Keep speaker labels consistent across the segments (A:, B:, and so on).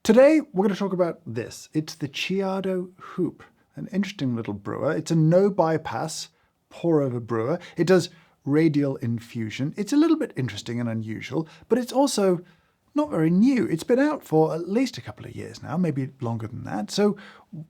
A: Today, we're going to talk about this. It's the Ceado hoop, an interesting little brewer. It's a no-bypass pour-over brewer. It does radial infusion. It's a little bit interesting and unusual, but it's also not very new. It's been out for at least a couple of years now, maybe longer than that. So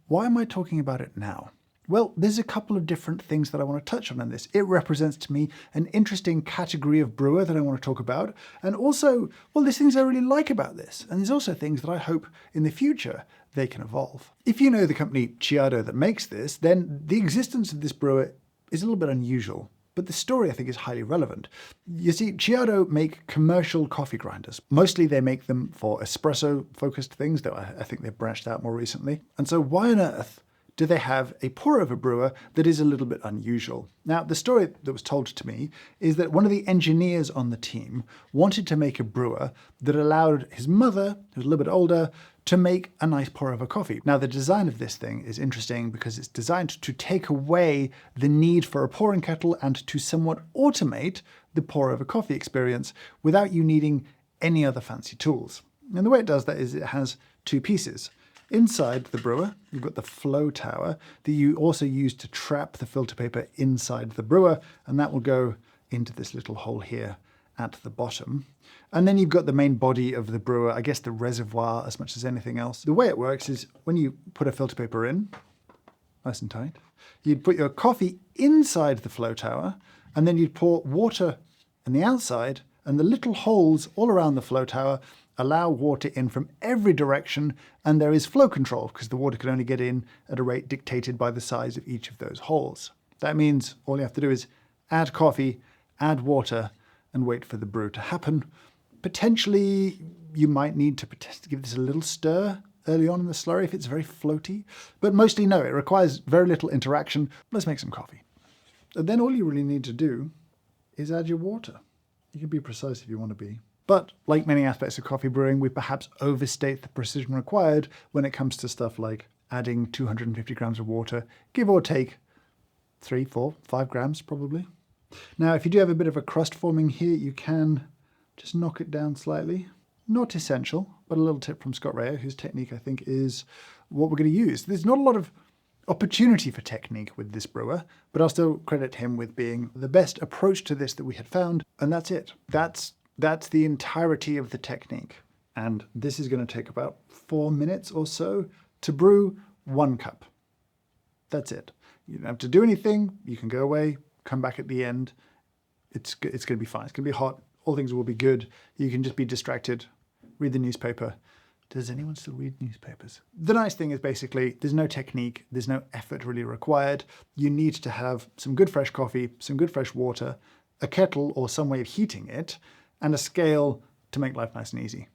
A: why am I talking about it now? Well, there's a couple of different things that I want to touch on in this. It represents to me an interesting category of brewer that I want to talk about. And also, well, there's things I really like about this. And there's also things that I hope in the future they can evolve. If you know the company Ceado that makes this, then the existence of this brewer is a little bit unusual. But the story, I think, is highly relevant. You see, Ceado make commercial coffee grinders. Mostly they make them for espresso-focused things, though I think they've branched out more recently. And so why on earth do they have a pour-over brewer that is a little bit unusual? Now, the story that was told to me is that one of the engineers on the team wanted to make a brewer that allowed his mother, who's a little bit older, to make a nice pour-over coffee. Now, the design of this thing is interesting because it's designed to take away the need for a pouring kettle and to somewhat automate the pour-over coffee experience without you needing any other fancy tools. And the way it does that is it has two pieces. Inside the brewer, you've got the flow tower that you also use to trap the filter paper inside the brewer, and that will go into this little hole here at the bottom. And then you've got the main body of the brewer, I guess the reservoir as much as anything else. The way it works is when you put a filter paper in, nice and tight, you'd put your coffee inside the flow tower, and then you'd pour water on the outside, and the little holes all around the flow tower allow water in from every direction, and there is flow control because the water can only get in at a rate dictated by the size of each of those holes. That means all you have to do is add coffee, add water, and wait for the brew to happen. Potentially, you might need to give this a little stir early on in the slurry if it's very floaty, but mostly no, it requires very little interaction. Let's make some coffee. And then all you really need to do is add your water. You can be precise if you want to be. But like many aspects of coffee brewing, we perhaps overstate the precision required when it comes to stuff like adding 250 grams of water, give or take 3, 4, 5 grams probably. Now, if you do have a bit of a crust forming here, you can just knock it down slightly. Not essential, but a little tip from Scott Rayer, whose technique I think is what we're going to use. There's not a lot of opportunity for technique with this brewer, but I'll still credit him with being the best approach to this that we had found, and that's it. That's the entirety of the technique. And this is going to take about 4 minutes or so to brew 1 cup. That's it. You don't have to do anything. You can go away, come back at the end. It's going to be fine. It's going to be hot. All things will be good. You can just be distracted, read the newspaper. Does anyone still read newspapers? The nice thing is basically there's no technique, there's no effort really required. You need to have some good fresh coffee, some good fresh water, a kettle or some way of heating it, and a scale to make life nice and easy.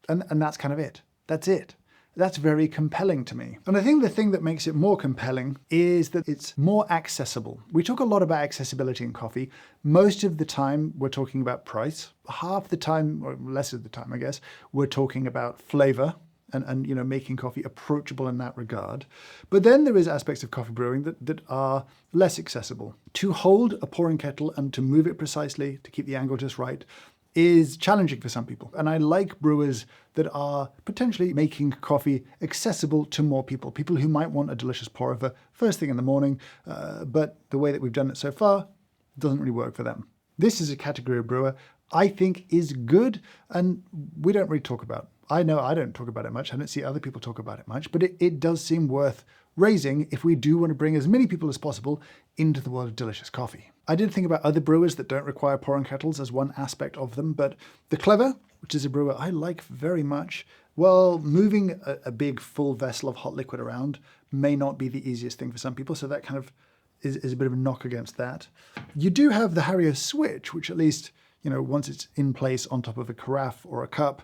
A: And that's kind of it. That's it. That's very compelling to me. And I think the thing that makes it more compelling is that it's more accessible. We talk a lot about accessibility in coffee. Most of the time, we're talking about price. Half the time, or less of the time, I guess, we're talking about flavor and making coffee approachable in that regard. But then there is aspects of coffee brewing that are less accessible. To hold a pouring kettle and to move it precisely, to keep the angle just right, is challenging for some people. And I like brewers that are potentially making coffee accessible to more people, people who might want a delicious pour over first thing in the morning, but the way that we've done it so far doesn't really work for them. This is a category of brewer I think is good, and we don't really talk about. I know I don't talk about it much. I don't see other people talk about it much, but it does seem worth raising if we do want to bring as many people as possible into the world of delicious coffee. I did think about other brewers that don't require pouring kettles as one aspect of them, but the Clever, which is a brewer I like very much, well, moving a big full vessel of hot liquid around may not be the easiest thing for some people, so that kind of is a bit of a knock against that. You do have the Harrier switch, which at least, once it's in place on top of a carafe or a cup,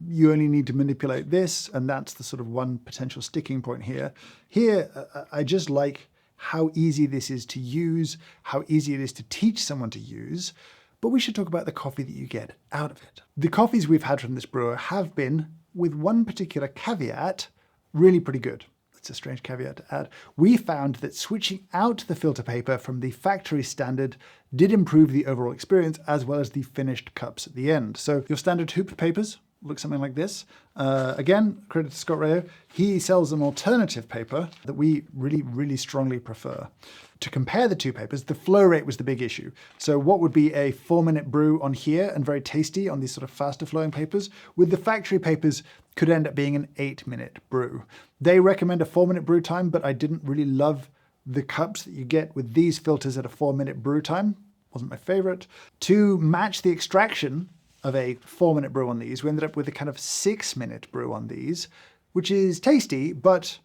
A: you only need to manipulate this, and that's the sort of one potential sticking point here. Here, I just like how easy this is to use, how easy it is to teach someone to use, but we should talk about the coffee that you get out of it. The coffees we've had from this brewer have been, with one particular caveat, really pretty good. It's a strange caveat to add. We found that switching out the filter paper from the factory standard did improve the overall experience as well as the finished cups at the end. So your standard hoop papers look something like this. Again, credit to Scott Rayo. He sells an alternative paper that we really, really strongly prefer. To compare the two papers, the flow rate was the big issue. So what would be a 4-minute brew on here and very tasty on these sort of faster flowing papers, with the factory papers could end up being an 8-minute brew. They recommend a 4-minute brew time, but I didn't really love the cups that you get with these filters at a 4-minute brew time. Wasn't my favorite. To match the extraction of a 4-minute brew on these, we ended up with a kind of 6-minute brew on these, which is tasty, but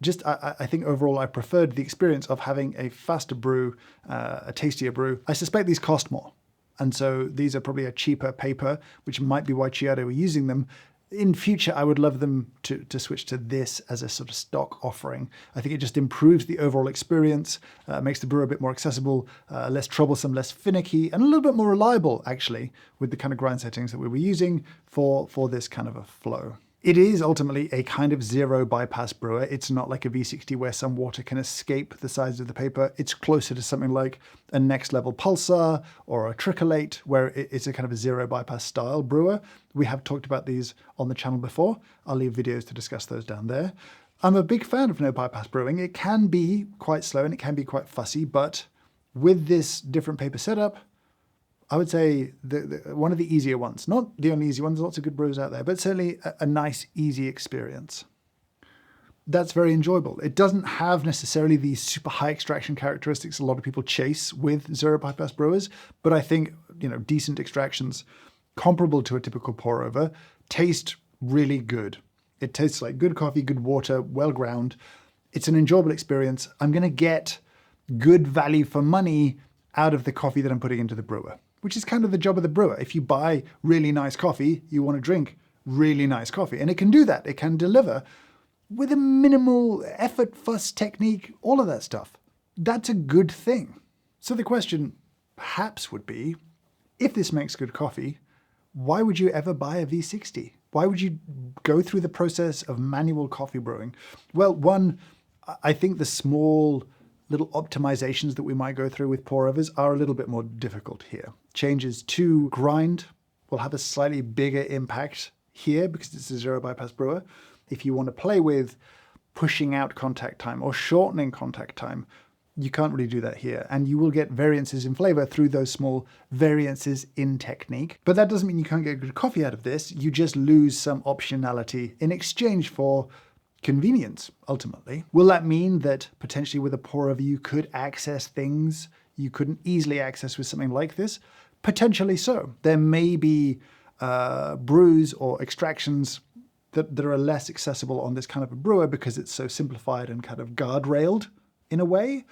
A: just I think overall I preferred the experience of having a faster brew, a tastier brew. I suspect these cost more. And so these are probably a cheaper paper, which might be why Ceado were using them. In future, I would love them to switch to this as a sort of stock offering. I think it just improves the overall experience, makes the brew a bit more accessible, less troublesome, less finicky, and a little bit more reliable, actually, with the kind of grind settings that we were using for this kind of a flow. It is ultimately a kind of zero bypass brewer. It's not like a V60 where some water can escape the sides of the paper. It's closer to something like a next level pulsar or a tricholate, where it's a kind of a zero bypass style brewer. We have talked about these on the channel before. I'll leave videos to discuss those down there. I'm a big fan of no bypass brewing. It can be quite slow and it can be quite fussy, but with this different paper setup, I would say one of the easier ones. Not the only easy ones, lots of good brews out there, but certainly a nice, easy experience. That's very enjoyable. It doesn't have necessarily these super high extraction characteristics a lot of people chase with zero bypass brewers, but I think, decent extractions comparable to a typical pour over taste really good. It tastes like good coffee, good water, well ground. It's an enjoyable experience. I'm going to get good value for money out of the coffee that I'm putting into the brewer, which is kind of the job of the brewer. If you buy really nice coffee, you want to drink really nice coffee. And it can do that. It can deliver with a minimal effort, fuss, technique, all of that stuff. That's a good thing. So the question perhaps would be, if this makes good coffee, why would you ever buy a V60? Why would you go through the process of manual coffee brewing? Well, one, I think the small little optimizations that we might go through with pour overs are a little bit more difficult here. Changes to grind will have a slightly bigger impact here because it's a zero bypass brewer. If you want to play with pushing out contact time or shortening contact time, you can't really do that here. And you will get variances in flavor through those small variances in technique. But that doesn't mean you can't get good coffee out of this. You just lose some optionality in exchange for convenience, ultimately. Will that mean that potentially with a pour over you could access things you couldn't easily access with something like this? Potentially so. There may be brews or extractions that are less accessible on this kind of a brewer because it's so simplified and kind of guardrailed in a way.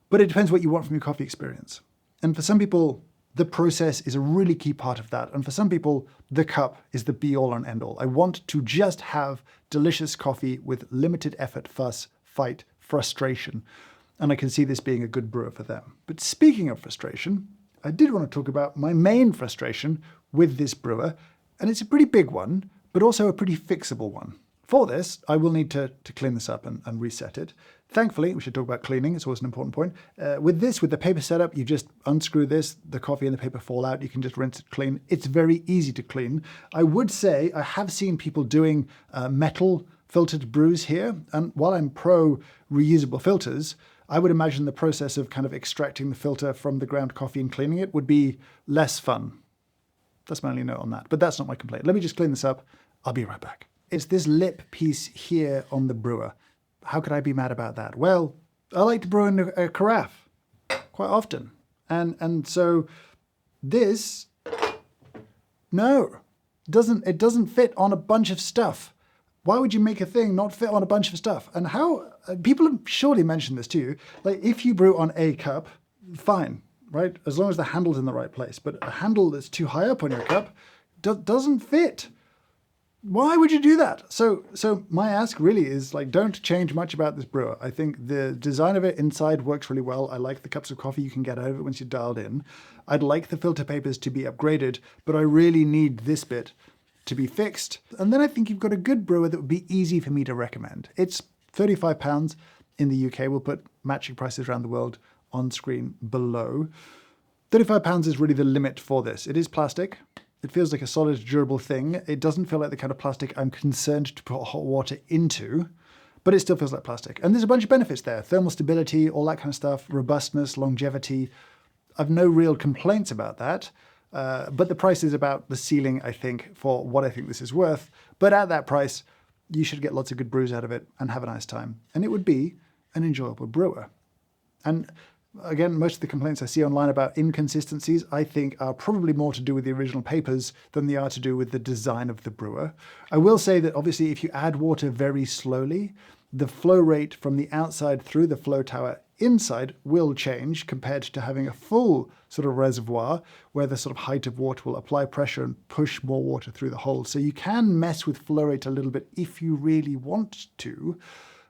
A: But it depends what you want from your coffee experience. And for some people, the process is a really key part of that. And for some people, the cup is the be-all and end-all. I want to just have delicious coffee with limited effort, fuss, fight, frustration. And I can see this being a good brewer for them. But speaking of frustration, I did want to talk about my main frustration with this brewer. And it's a pretty big one, but also a pretty fixable one. For this, I will need to clean this up and reset it. Thankfully, we should talk about cleaning. It's always an important point. With the paper setup, you just unscrew this, the coffee and the paper fall out. You can just rinse it clean. It's very easy to clean. I would say I have seen people doing metal filtered brews here. And while I'm pro reusable filters, I would imagine the process of kind of extracting the filter from the ground coffee and cleaning it would be less fun. That's my only note on that. But that's not my complaint. Let me just clean this up. I'll be right back. It's this lip piece here on the brewer. How could I be mad about that? Well, I like to brew in a carafe quite often. And so this, no, it doesn't fit on a bunch of stuff. Why would you make a thing not fit on a bunch of stuff? And how, people have surely mentioned this to you, like if you brew on a cup, fine, right? As long as the handle's in the right place. But a handle that's too high up on your cup doesn't fit. Why would you do that? So my ask really is like, don't change much about this brewer. I think the design of it inside works really well. I like the cups of coffee you can get out of it once you're dialed in. I'd like the filter papers to be upgraded, but I really need this bit to be fixed. And then I think you've got a good brewer that would be easy for me to recommend. It's £35 in the UK. We'll put matching prices around the world on screen below. £35 is really the limit for this. It is plastic. It feels like a solid, durable thing. It doesn't feel like the kind of plastic I'm concerned to put hot water into, but it still feels like plastic. And there's a bunch of benefits there. Thermal stability, all that kind of stuff, robustness, longevity. I've no real complaints about that. But the price is about the ceiling, I think, for what I think this is worth. But at that price, you should get lots of good brews out of it and have a nice time. And it would be an enjoyable brewer. And again, most of the complaints I see online about inconsistencies, I think, are probably more to do with the original papers than they are to do with the design of the brewer. I will say that obviously if you add water very slowly, the flow rate from the outside through the flow tower inside will change compared to having a full sort of reservoir where the sort of height of water will apply pressure and push more water through the hole. So you can mess with flow rate a little bit if you really want to,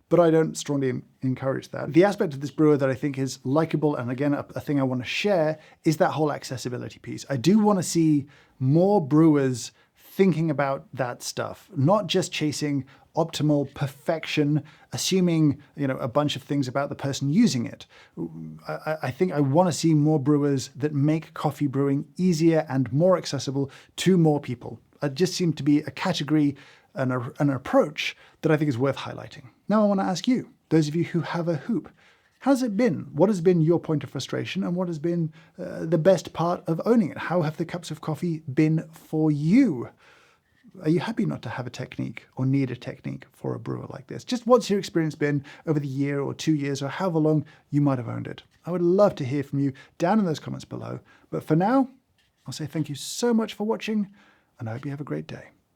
A: but I don't strongly encourage that. The aspect of this brewer that I think is likable, and again, a thing I want to share, is that whole accessibility piece. I do want to see more brewers thinking about that stuff, not just chasing optimal perfection, assuming a bunch of things about the person using it. I think I want to see more brewers that make coffee brewing easier and more accessible to more people. It just seems to be a category and an approach that I think is worth highlighting. Now I want to ask you, those of you who have a hoop, how's it been? What has been your point of frustration, and what has been the best part of owning it? How have the cups of coffee been for you? Are you happy not to have a technique or need a technique for a brewer like this? Just what's your experience been over the year or 2 years or however long you might have owned it? I would love to hear from you down in those comments below. But for now, I'll say thank you so much for watching, and I hope you have a great day.